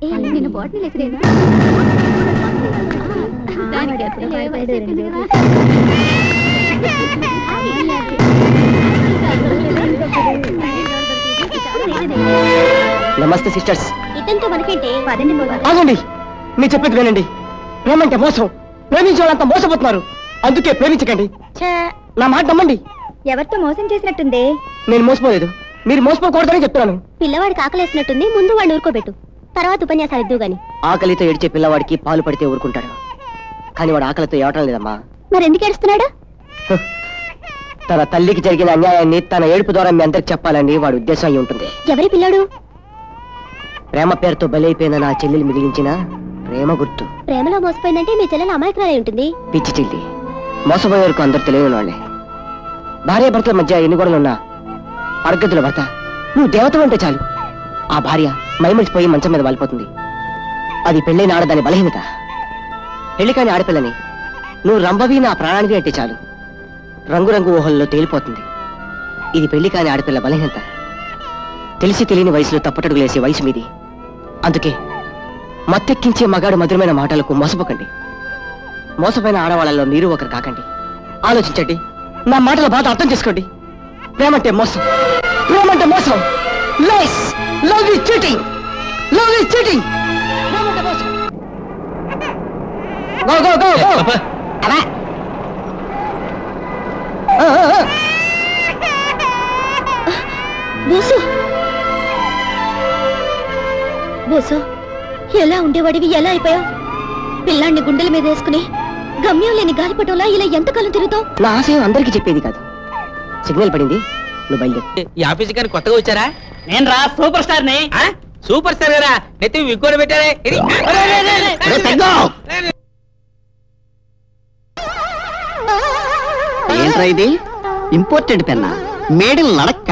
నేను బాటిల్ ఎక్కడేనా నమస్తే సిస్టర్స్. ఇతంతో మనకేంటి ఆగండి, మీరు చెప్పేది వినండి. ప్రేమంటే మోసం, ప్రేమించే వాళ్ళంతా మోసపోతున్నారు. అందుకే ప్రేమించకండి. నా మాట నమ్మండి. ఎవరితో మోసం చేసినట్టుంది? నేను మోసపోలేదు, మీరు మోసపోకూడదని చెప్తున్నాను. పిల్లవాడికి ఆకలేసినట్టుంది, ముందు వాడిని ఊరుకోబెట్టు, తర్వాత ఉపన్యాసాలు ఇద్దు గాని. ఆకలితో ఏడిచే పిల్లవాడికి పాలు పడితే ఊరుకుంటాడు, కానీ వాడు ఆకలితో ఏడటం లేదమ్మా. మరి ఎందుకు ఏడుస్తున్నాడు? తన తల్లికి జరిగిన అన్యాయాన్ని తన ఏడుపు ద్వారా మీ అందరికి చెప్పాలని వాడి ఉద్దేశం అయి ఉంటుంది. ఎవరి పిల్లాడు? ప్రేమ పేరుతో బలైపోయిన నా చెల్లెలు మిగిలించిన ప్రేమ గుర్తు. ప్రేమలో మోసపోయిందంటే మీ చెల్లెలు అమాయకురాలై ఉంటుంది. పిచ్చి చెల్లి, మోసపోయే వరకు అందరు తెలియని వాళ్ళే. భార్య భర్తల మధ్య ఎన్ని గొడవలున్నా అర్గతుల భర్త నువ్వు దేవత అంటే చాలు, ఆ భార్య మైమరిచిపోయి మంచం మీద వాలిపోతుంది. అది పెళ్ళైన ఆడదాని బలహీనత. పెళ్లి కాని ఆడపిల్లని నువ్వు రంభవి నా ప్రాణానికి అంటే చాలు, రంగురంగు ఊహల్లో తేలిపోతుంది. ఇది పెళ్లి కాని ఆడపిల్ల బలహీనత. తెలిసి తెలియని వయసులో తప్పటడుగులేసే వయసు మీది. అందుకే మత్తెక్కించే మగాడు మధురమైన మాటలకు మోసపోకండి. మోసపోయిన ఆడవాళ్ళలో మీరు ఒకరు కాకండి. ఆలోచించండి, నా మాటల బాధ అర్థం చేసుకోండి. ప్రేమంటే మోసం, ప్రేమంటే మోసం. Love is cheating, love is cheating. ప్రేమంటే మోసం. Go go go go. అలా బోసు, బోసు, ఎలా ఉండేవాడివి, ఎలా అయిపోయావు? పిల్లాన్ని గుండెల మీద వేసుకుని గమ్యం లేని గాలిపటంలా ఇలా ఎంతకాలం తిరుగుతావు? నా ఆశయం అందరికీ చెప్పేది కాదు. సిగ్నల్ పడింది, నువ్వు బయలుదేరి. ఈ ఆఫీస్ కానీ కొత్తగా వచ్చారా? నేను రా సూపర్ స్టార్ ని. సూపర్ స్టార్ గారా? నెత్తి విగ్గోలు పెట్టారే. ఏంట్రా ఇది? ఇంపార్టెంట్ పెన్నా, మేడల్ నడక్క.